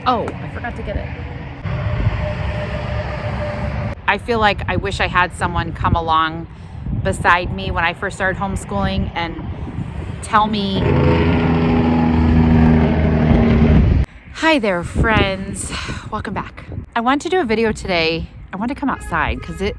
Oh, I forgot to get it. I feel like I wish I had someone come along beside me when I first started homeschooling and tell me, hi there, friends. Welcome back. I want to do a video today. I want to come outside because it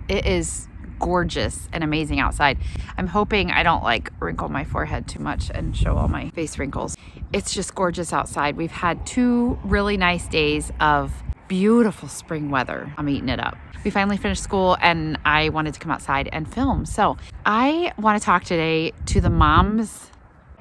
is gorgeous and amazing outside. I'm hoping I don't like wrinkle my forehead too much and show all my face wrinkles. It's just gorgeous outside. We've had 2 really nice days of beautiful spring weather. I'm eating it up. We finally finished school and I wanted to come outside and film. So I want to talk today to the moms.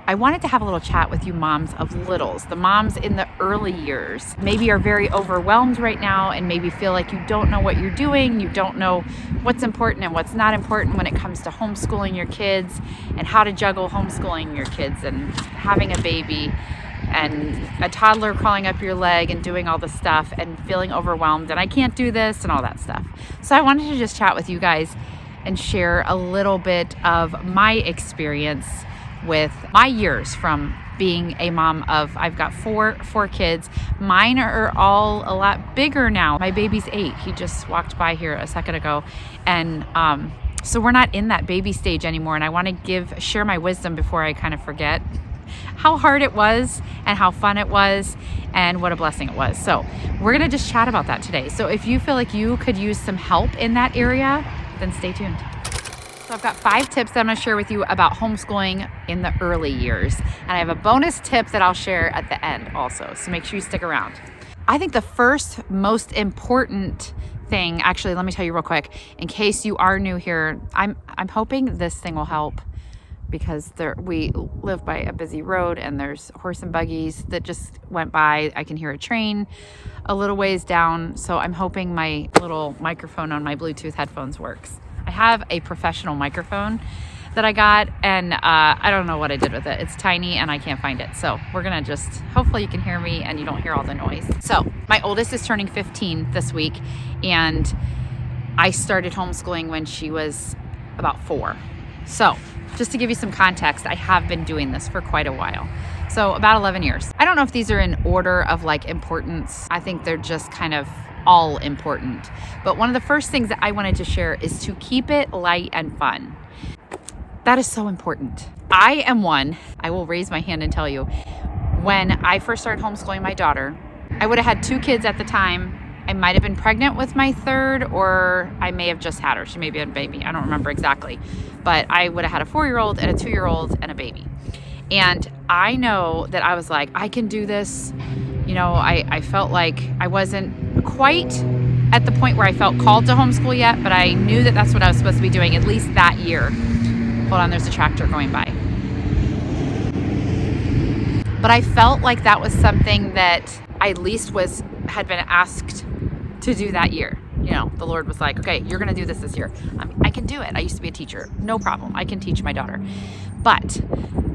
I wanted to have a little chat with you moms of littles, the moms in the early years. Maybe are very overwhelmed right now and maybe feel like you don't know what you're doing. You don't know what's important and what's not important when it comes to homeschooling your kids and how to juggle homeschooling your kids and having a baby and a toddler crawling up your leg and doing all the stuff and feeling overwhelmed and I can't do this and all that stuff. So I wanted to just chat with you guys and share a little bit of my experience with my years from being a mom of, I've got four kids. Mine are all a lot bigger now. My baby's 8. He just walked by here a second ago. And so we're not in that baby stage anymore. And I want to share my wisdom before I kind of forget how hard it was and how fun it was and what a blessing it was. So we're going to just chat about that today. So if you feel like you could use some help in that area, then stay tuned. So I've got 5 tips that I'm going to share with you about homeschooling in the early years. And I have a bonus tip that I'll share at the end also. So make sure you stick around. I think the first most important thing, actually, let me tell you real quick, in case you are new here, I'm hoping this thing will help because we live by a busy road and there's horse and buggies that just went by. I can hear a train a little ways down. So I'm hoping my little microphone on my Bluetooth headphones works. I have a professional microphone that I got and I don't know what I did with it. It's tiny and I can't find it. So we're gonna just, hopefully you can hear me and you don't hear all the noise. So my oldest is turning 15 this week and I started homeschooling when she was about 4. So just to give you some context, I have been doing this for quite a while. So about 11 years. I don't know if these are in order of like importance. I think they're just kind of all important. But one of the first things that I wanted to share is to keep it light and fun. That is so important. I am one, I will raise my hand and tell you, when I first started homeschooling my daughter, I would have had 2 kids at the time. I might have been pregnant with my 3rd, or I may have just had her. She may be a baby. I don't remember exactly. But I would have had a 4-year-old and a 2-year-old and a baby. And I know that I was like, I can do this. You know, I felt like I wasn't quite at the point where I felt called to homeschool yet, but I knew that that's what I was supposed to be doing at least that year. Hold on, there's a tractor going by. But I felt like that was something that I at least had been asked to do that year. You know, the Lord was like, okay, you're going to do this year. I can do it. I used to be a teacher. No problem. I can teach my daughter. But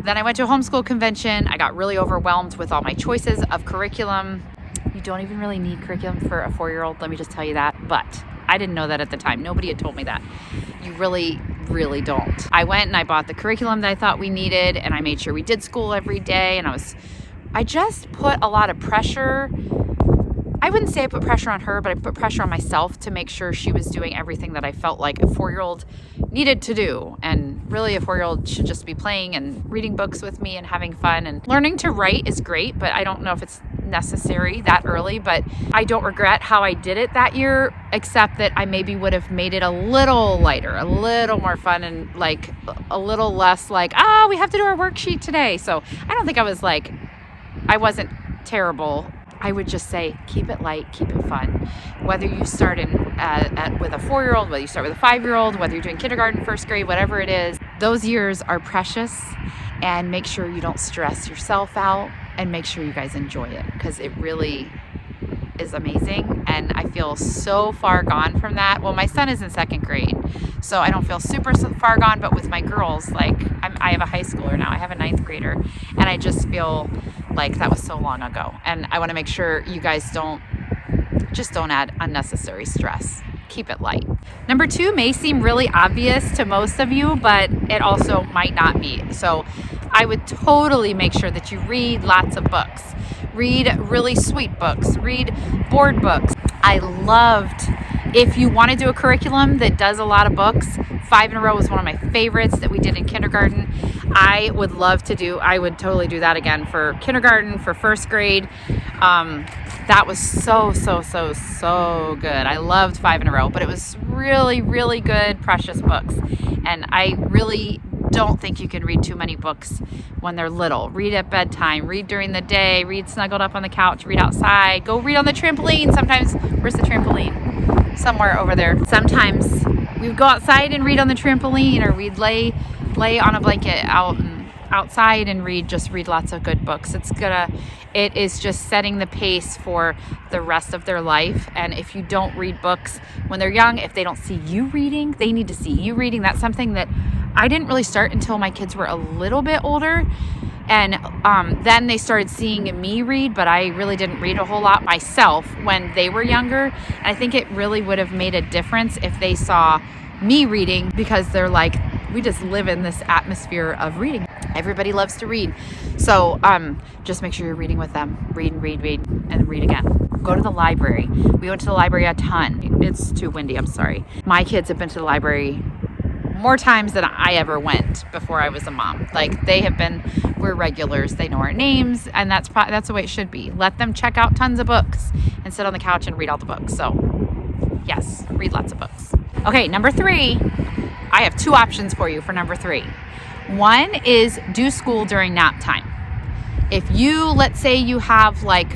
then I went to a homeschool convention. I got really overwhelmed with all my choices of curriculum. You don't even really need curriculum for a 4-year-old. Let me just tell you that. But I didn't know that at the time. Nobody had told me that. You really, really don't. I went and I bought the curriculum that I thought we needed, and I made sure we did school every day. And I just put a lot of pressure. I wouldn't say I put pressure on her, but I put pressure on myself to make sure she was doing everything that I felt like a 4-year-old needed to do. And really a 4-year-old should just be playing and reading books with me and having fun. And learning to write is great, but I don't know if it's necessary that early. But I don't regret how I did it that year, except that I maybe would have made it a little lighter, a little more fun, and like a little less like, we have to do our worksheet today. So I don't think I wasn't terrible. I would just say, keep it light, keep it fun. Whether you start with a 4-year-old, whether you start with a 5-year-old, whether you're doing kindergarten, 1st grade, whatever it is, those years are precious, and make sure you don't stress yourself out, and make sure you guys enjoy it, because it really is amazing. And I feel so far gone from that. Well, my son is in 2nd grade, so I don't feel super far gone, but with my girls, like I have a high schooler now, I have a 9th grader, and I just feel like that was so long ago. And I want to make sure you guys don't add unnecessary stress. Keep it light. Number 2 may seem really obvious to most of you, but it also might not be. So I would totally make sure that you read lots of books. read really sweet books, read board books. I loved, if you want to do a curriculum that does a lot of books, 5 in a Row was one of my favorites that we did in kindergarten. I would totally do that again for kindergarten, for first grade. That was so good. I loved 5 in a Row, but it was really, really good, precious books. And I really don't think you can read too many books when they're little. Read at bedtime, read during the day, read snuggled up on the couch, read outside, go read on the trampoline. Sometimes, where's the trampoline? Somewhere over there. Sometimes we would go outside and read on the trampoline, or we'd lay on a blanket outside and read lots of good books. It is just setting the pace for the rest of their life. And if you don't read books when they're young, if they don't see you reading, they need to see you reading. That's something that I didn't really start until my kids were a little bit older. And then they started seeing me read, but I really didn't read a whole lot myself when they were younger. And I think it really would have made a difference if they saw me reading, because they're like, we just live in this atmosphere of reading. Everybody loves to read. So just make sure you're reading with them. Read, and read again. Go to the library. We went to the library a ton. It's too windy, I'm sorry. My kids have been to the library more times than I ever went before I was a mom. Like, we're regulars. They know our names, and that's the way it should be. Let them check out tons of books and sit on the couch and read all the books. So yes, read lots of books. Okay, number 3. I have 2 options for you for number 3. One is do school during nap time. If let's say you have like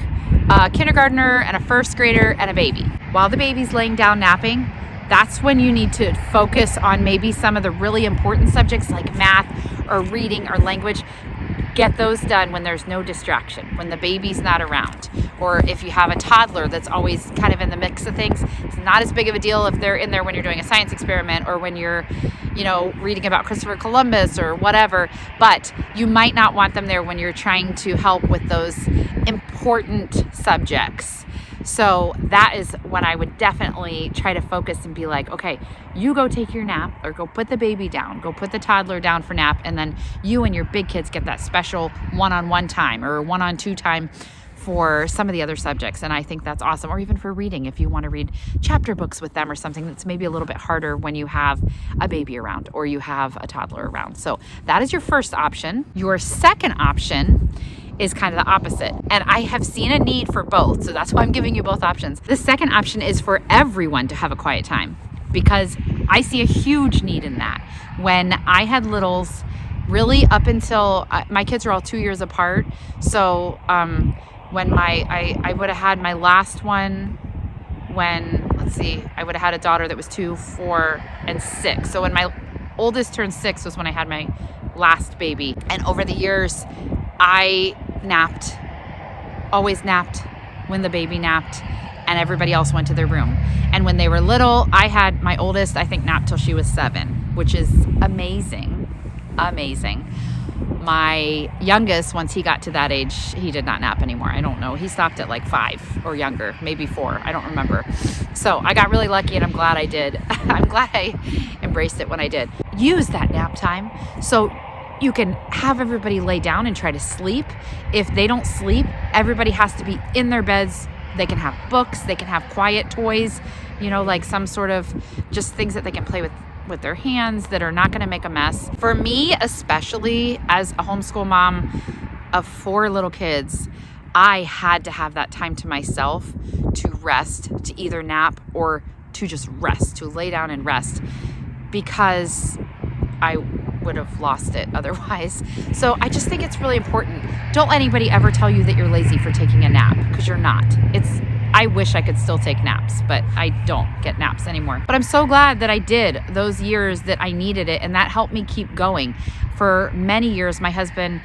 a kindergartner and a first grader and a baby. While the baby's laying down napping, that's when you need to focus on maybe some of the really important subjects like math or reading or language. Get those done when there's no distraction, when the baby's not around. Or if you have a toddler that's always kind of in the mix of things, it's not as big of a deal if they're in there when you're doing a science experiment or when you're, reading about Christopher Columbus or whatever. But you might not want them there when you're trying to help with those important subjects. So that is when I would definitely try to focus and be like, okay, you go take your nap, or go put the baby down, go put the toddler down for nap, and then you and your big kids get that special one-on-one time or one-on-two time for some of the other subjects. And I think that's awesome. Or even for reading, if you want to read chapter books with them or something that's maybe a little bit harder when you have a baby around or you have a toddler around. So that is your first option. Your second option is kind of the opposite. And I have seen a need for both. So that's why I'm giving you both options. The second option is for everyone to have a quiet time, because I see a huge need in that. When I had littles, really up until my kids are all 2 years apart. So when I would have had my last one when, I would have had a daughter that was 2, 4, and 6. So when my oldest turned 6 was when I had my last baby. And over the years, I always napped when the baby napped, and everybody else went to their room. And when they were little, I had my oldest, I think, napped till she was 7, which is amazing. My youngest, once he got to that age, he did not nap anymore. I don't know. He stopped at like 5 or younger, maybe 4. I don't remember. So I got really lucky, and I'm glad I did. I'm glad I embraced it when I did. Use that nap time so you can have everybody lay down and try to sleep. If they don't sleep, everybody has to be in their beds. They can have books, they can have quiet toys, like some sort of just things that they can play with their hands that are not going to make a mess. For me, especially as a homeschool mom of 4 little kids, I had to have that time to myself to rest, to either nap or to just rest, to lay down and rest, because I would have lost it otherwise. So I just think it's really important. Don't let anybody ever tell you that you're lazy for taking a nap, because you're not. I wish I could still take naps, but I don't get naps anymore. But I'm so glad that I did those years that I needed it, and that helped me keep going. For many years, my husband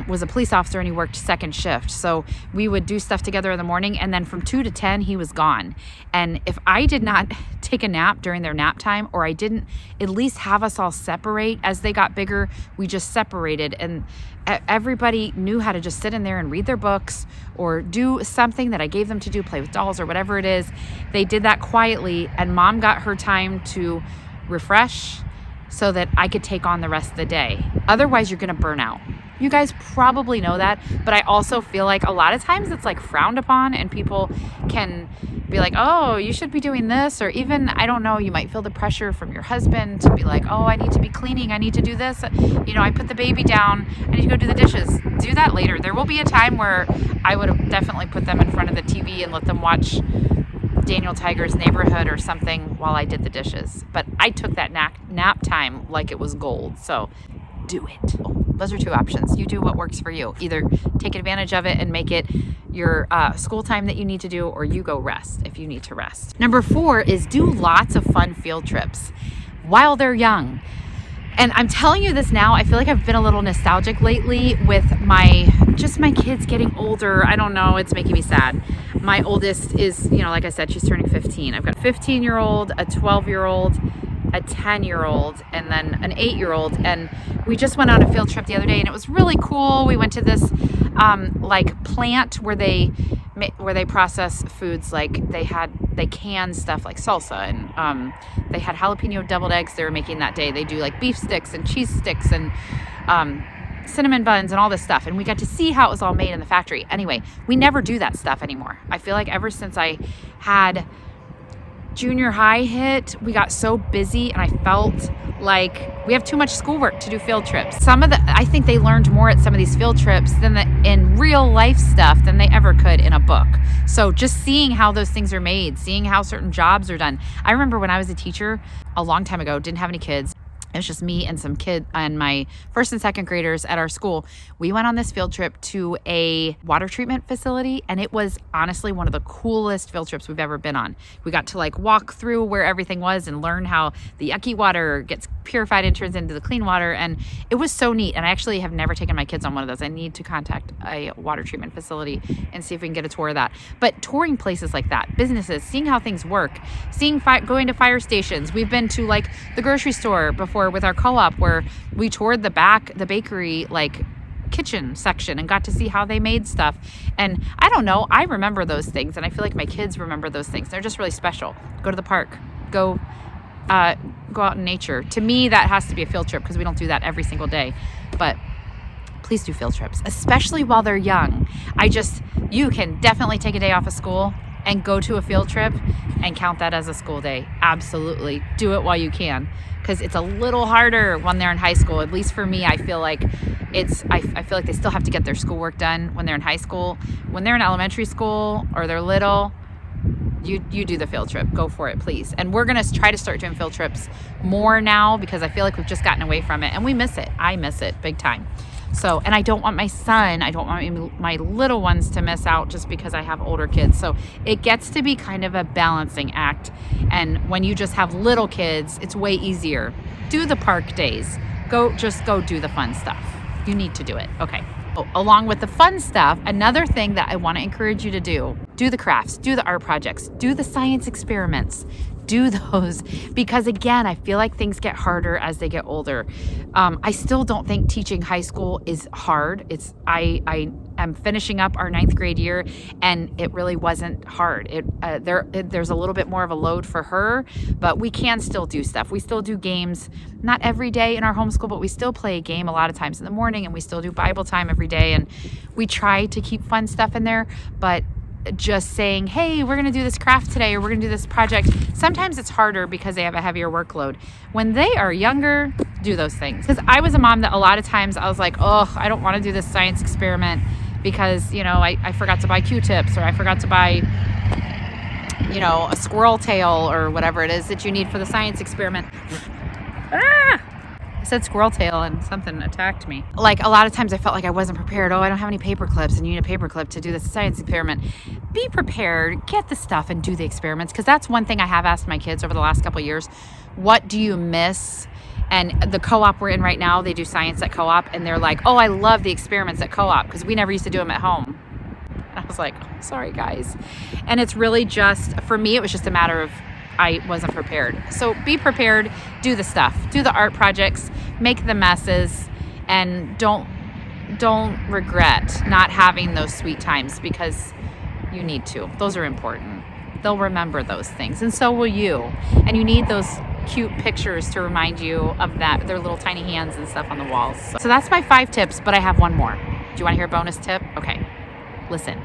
was a police officer, and he worked second shift. So we would do stuff together in the morning, and then from 2 to 10, he was gone. And if I did not take a nap during their nap time, or I didn't at least have us all separate as they got bigger, we just separated, and everybody knew how to just sit in there and read their books or do something that I gave them to do, play with dolls or whatever it is. They did that quietly, and mom got her time to refresh, so that I could take on the rest of the day. Otherwise, you're going to burn out. You guys probably know that, but I also feel like a lot of times it's like frowned upon, and people can be like, oh, you should be doing this, or even, I don't know, you might feel the pressure from your husband to be like, oh, I need to be cleaning, I need to do this, I put the baby down, I need to go do the dishes. Do that later. There will be a time where I would have definitely put them in front of the TV and let them watch Daniel Tiger's Neighborhood or something while I did the dishes. But I took that nap time like it was gold. So do it. Those are two options. You do what works for you. Either take advantage of it and make it your school time that you need to do, or you go rest if you need to rest. Number 4 is do lots of fun field trips while they're young. And I'm telling you this now, I feel like I've been a little nostalgic lately with my kids getting older. I don't know, it's making me sad. My oldest is, like I said, she's turning 15. I've got a 15-year-old, a 12-year-old, a 10-year-old, and then an 8-year-old. And we just went on a field trip the other day, and it was really cool. We went to this plant where they process foods. Like they can stuff like salsa, and they had jalapeno deviled eggs they were making that day. They do like beef sticks and cheese sticks and cinnamon buns and all this stuff, and we got to see how it was all made in the factory. Anyway, we never do that stuff anymore. I feel like ever since I had junior high hit, we got so busy, and I felt like we have too much schoolwork to do field trips. I think they learned more at some of these field trips in real life stuff than they ever could in a book. So just seeing how those things are made, seeing how certain jobs are done. I remember when I was a teacher a long time ago, didn't have any kids. It was just me and some kid and my first and second graders at our school. We went on this field trip to a water treatment facility, and it was honestly one of the coolest field trips we've ever been on. We got to walk through where everything was and learn how the yucky water gets purified and turns into the clean water, and it was so neat. And I actually have never taken my kids on one of those. I need to contact a water treatment facility and see if we can get a tour of that. But touring places like that, businesses, seeing how things work, going to fire stations. We've been to the grocery store before with our co-op, where we toured the bakery kitchen section and got to see how they made stuff. And I don't know, I remember those things, and I feel like my kids remember those things. They're just really special. Go to the park, go out in nature. To me, that has to be a field trip, because we don't do that every single day. But please do field trips, especially while they're young. You can definitely take a day off of school and go to a field trip and count that as a school day. Absolutely. Do it while you can, because it's a little harder when they're in high school. At least for me, I feel like I feel like they still have to get their schoolwork done when they're in high school. When they're in elementary school or they're little, you do the field trip. Go for it, please. And we're going to try to start doing field trips more now, because I feel like we've just gotten away from it, and we miss it. I miss it big time. So, and I don't want my little ones to miss out just because I have older kids. So it gets to be kind of a balancing act. And when you just have little kids, it's way easier. Do the park days. Go do the fun stuff. You need to do it. Okay. Along with the fun stuff, another thing that I want to encourage you to do the crafts, do the art projects, do the science experiments. Do those, because again, I feel like things get harder as they get older. I still don't think teaching high school is hard. I am finishing up our 9th grade year, and it really wasn't hard. There's a little bit more of a load for her, but we can still do stuff. We still do games, not every day in our homeschool, but we still play a game a lot of times in the morning, and we still do Bible time every day, and we try to keep fun stuff in there. But just saying, hey, we're going to do this craft today, or we're going to do this project, sometimes it's harder because they have a heavier workload. When they are younger, do those things. Because I was a mom that a lot of times I was like, oh, I don't want to do this science experiment because, I forgot to buy Q-tips, or I forgot to buy, a squirrel tail or whatever it is that you need for the science experiment. I said squirrel tail and something attacked me. A lot of times I felt like I wasn't prepared. Oh, I don't have any paper clips, and you need a paper clip to do this science experiment. Be prepared, get the stuff and do the experiments, because that's one thing I have asked my kids over the last couple of years. What do you miss? And the co-op we're in right now, they do science at co-op, and they're like, oh, I love the experiments at co-op because we never used to do them at home. And I was like, oh, sorry guys. And it's really just, for me, it was just a matter of I wasn't prepared. So be prepared, do the stuff, do the art projects, make the messes, and don't regret not having those sweet times, because you need to. Those are important. They'll remember those things, and so will you. And you need those cute pictures to remind you of that, their little tiny hands and stuff on the walls. So that's my 5 tips, but I have one more. Do you want to hear a bonus tip? Okay, listen.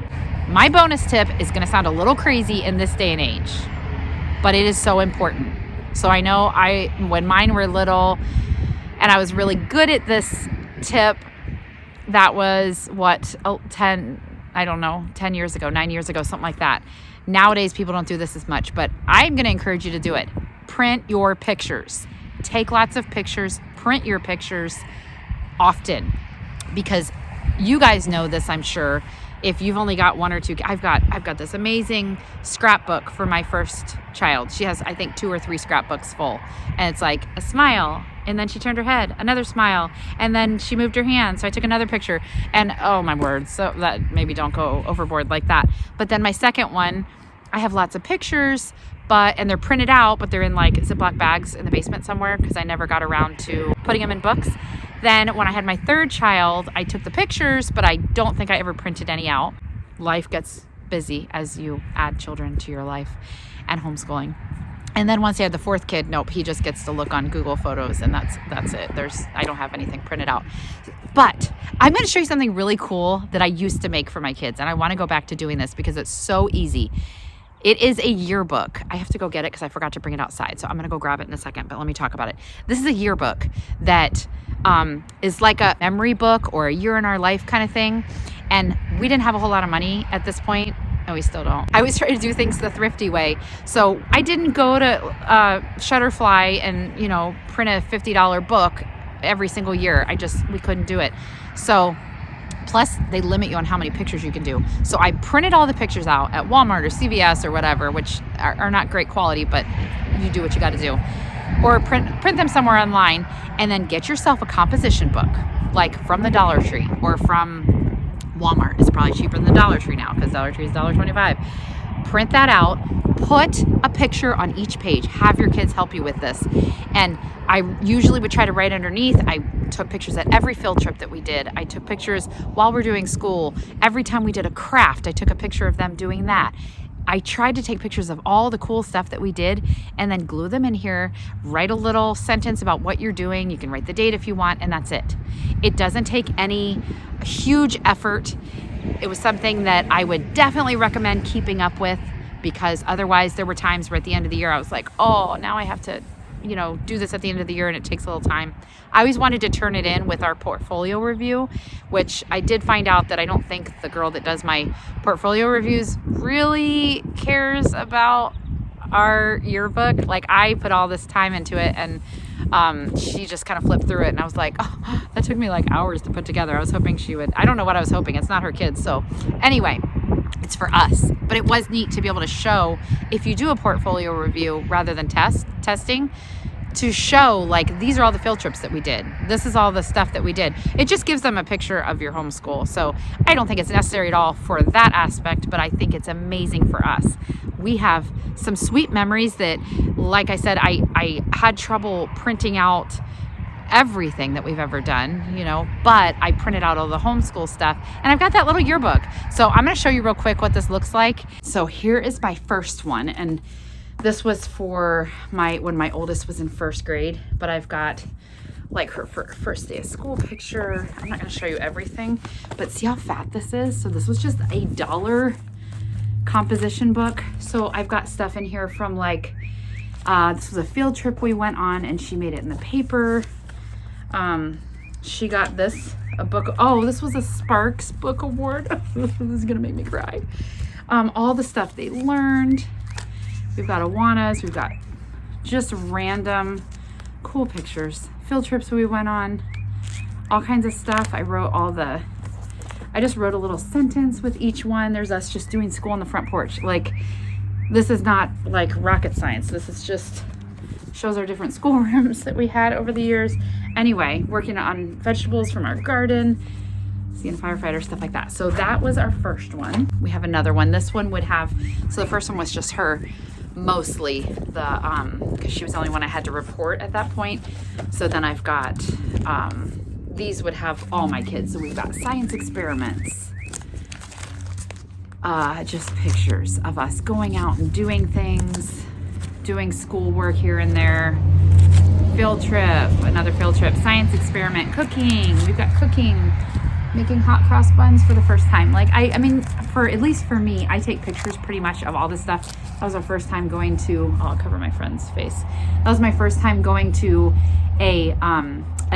My bonus tip is going to sound a little crazy in this day and age, but it is so important. So I know when mine were little and I was really good at this tip, that was 10 years ago, 9 years ago, something like that. Nowadays, people don't do this as much, but I'm going to encourage you to do it. Print your pictures. Take lots of pictures, print your pictures often, because you guys know this, I'm sure. If you've only got 1 or 2, I've got this amazing scrapbook for my first child. She has, I think, 2 or 3 scrapbooks full. And it's like a smile, and then she turned her head, another smile, and then she moved her hand. So I took another picture, and oh my word. So that maybe don't go overboard like that. But then my second one, I have lots of pictures, and they're printed out, but they're in like Ziploc bags in the basement somewhere because I never got around to putting them in books. Then when I had my third child, I took the pictures, but I don't think I ever printed any out. Life gets busy as you add children to your life and homeschooling. And then once I had the fourth kid, nope, he just gets to look on Google Photos, and that's it. I don't have anything printed out. But I'm going to show you something really cool that I used to make for my kids, and I want to go back to doing this because it's so easy. It is a yearbook. I have to go get it because I forgot to bring it outside. So I'm going to go grab it in a second, but let me talk about it. This is a yearbook that is like a memory book or a year in our life kind of thing. And we didn't have a whole lot of money at this point. And we still don't. I always try to do things the thrifty way. So I didn't go to Shutterfly and, print a $50 book every single year. We couldn't do it. So plus, they limit you on how many pictures you can do. So I printed all the pictures out at Walmart or CVS or whatever, which are not great quality, but you do what you got to do. Or print them somewhere online, and then get yourself a composition book, like from the Dollar Tree or from Walmart. It's probably cheaper than the Dollar Tree now because Dollar Tree is $1.25. Print that out. Put a picture on each page. Have your kids help you with this. And I usually would try to write underneath. I took pictures at every field trip that we did. I took pictures while we're doing school. Every time we did a craft, I took a picture of them doing that. I tried to take pictures of all the cool stuff that we did and then glue them in here, write a little sentence about what you're doing. You can write the date if you want, and that's it. It doesn't take any huge effort. It was something that I would definitely recommend keeping up with, because otherwise there were times where at the end of the year I was like, oh, now I have to do this at the end of the year, and it takes a little time. I always wanted to turn it in with our portfolio review, which I did find out that I don't think the girl that does my portfolio reviews really cares about our yearbook. Like, I put all this time into it, and she just kind of flipped through it, and I was like, oh, that took me like hours to put together. I was hoping she would. I don't know what I was hoping. It's not her kids. So anyway, it's for us. But it was neat to be able to show, if you do a portfolio review rather than testing, to show like, these are all the field trips that we did. This is all the stuff that we did. It just gives them a picture of your homeschool. So I don't think it's necessary at all for that aspect, but I think it's amazing for us. We have some sweet memories that, like I said, I had trouble printing out everything that we've ever done, but I printed out all the homeschool stuff, and I've got that little yearbook. So I'm going to show you real quick what this looks like. So here is my first one, and this was for when my oldest was in first grade, but I've got like her first day of school picture. I'm not going to show you everything, but see how fat this is? So this was just $1 composition book. So I've got stuff in here from like, this was a field trip we went on, and she made it in the paper. She got a book. Oh, this was a Sparks Book Award. This is gonna make me cry. All the stuff they learned. We've got Awanas. We've got just random cool pictures. Field trips we went on. All kinds of stuff. I just wrote a little sentence with each one. There's us just doing school on the front porch. Like, this is not like rocket science. This is just shows our different schoolrooms that we had over the years. Anyway, working on vegetables from our garden, seeing firefighters, stuff like that. So that was our first one. We have another one. This one would have, so the first one was just her, mostly because she was the only one I had to report at that point. So then I've got, these would have all my kids. So we've got science experiments, just pictures of us going out and doing things, doing schoolwork here and there. Field trip, another field trip, science experiment, cooking. We've got cooking, making hot cross buns for the first time. Like, I mean, at least for me, I take pictures pretty much of all this stuff. That was our first time going to, I'll cover my friend's face. That was my first time going to a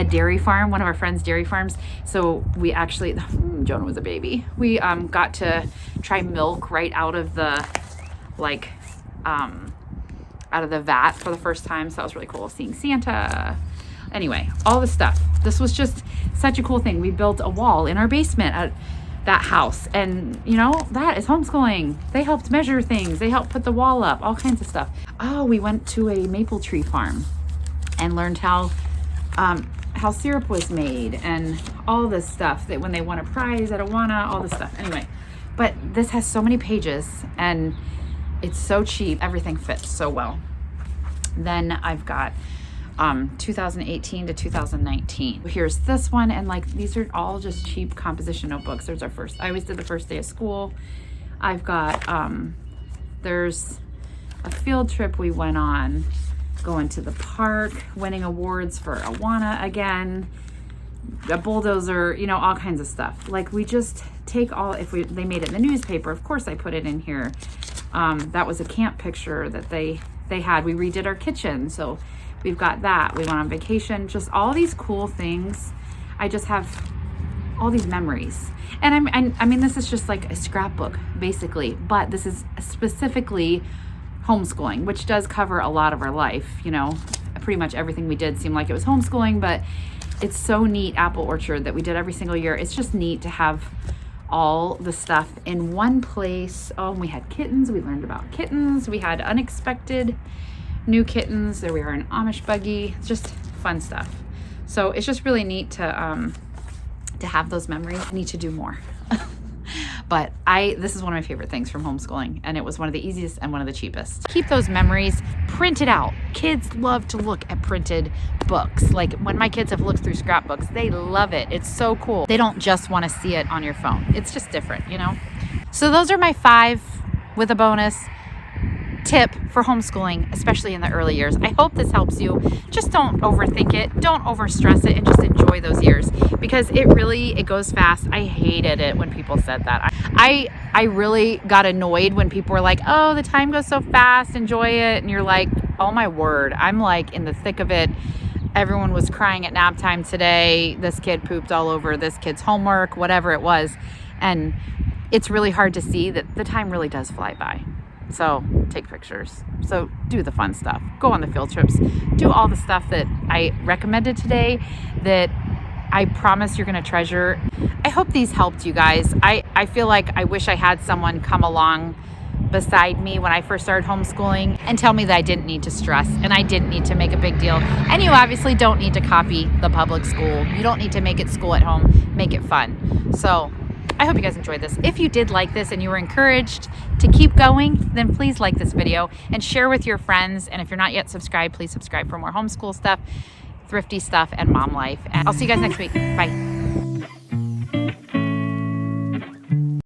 dairy farm, one of our friend's dairy farms. So we actually, Jonah was a baby. We got to try milk right out of the, like, out of the vat for the first time. So that was really cool, seeing Santa. Anyway, all the stuff. This was just such a cool thing. We built a wall in our basement at that house. And you know, that is homeschooling. They helped measure things. They helped put the wall up, all kinds of stuff. Oh, we went to a maple tree farm and learned how syrup was made and all this stuff, that when they won a prize at Awana, all this stuff. Anyway, but this has so many pages and it's so cheap. Everything fits so well. Then I've got 2018 to 2019. Here's this one, and like these are all just cheap composition notebooks. There's our first. I always did the first day of school. I've got there's a field trip we went on, going to the park, winning awards for Awana again, a bulldozer, you know, all kinds of stuff. Like we just take all. They made it in the newspaper, of course I put it in here. That was a camp picture that they had. We redid our kitchen, so we've got that. We went on vacation, just all these cool things. I just have all these memories. And I mean, this is just like a scrapbook, basically, but this is specifically homeschooling, which does cover a lot of our life. You know, pretty much everything we did seemed like it was homeschooling, but it's so neat, apple orchard, that we did every single year. It's just neat to have all the stuff in one place. Oh, and we had kittens. We learned about kittens. We had unexpected new kittens. There we are, an Amish buggy. It's just fun stuff. So it's just really neat to have those memories. I need to do more. But this is one of my favorite things from homeschooling, and it was one of the easiest and one of the cheapest. Keep those memories printed out. Kids love to look at printed books. Like when my kids have looked through scrapbooks, they love it. It's so cool. They don't just want to see it on your phone. It's just different, you know? So those are my 5 with a bonus tip for homeschooling, especially in the early years. I hope this helps you. Just don't overthink it. Don't overstress it, and just enjoy those years, because it goes fast. I hated it when people said that. I really got annoyed when people were like, oh, the time goes so fast, enjoy it. And you're like, oh my word, I'm like in the thick of it. Everyone was crying at nap time today. This kid pooped all over this kid's homework, whatever it was. And it's really hard to see that the time really does fly by. So take pictures. So do the fun stuff. Go on the field trips. Do all the stuff that I recommended today that I promise you're going to treasure. I hope these helped you guys. I feel like I wish I had someone come along beside me when I first started homeschooling and tell me that I didn't need to stress and I didn't need to make a big deal. And you obviously don't need to copy the public school. You don't need to make it school at home. Make it fun. So I hope you guys enjoyed this. If you did like this and you were encouraged to keep going, then please like this video and share with your friends. And if you're not yet subscribed, please subscribe for more homeschool stuff, thrifty stuff, and mom life. And I'll see you guys next week. Bye.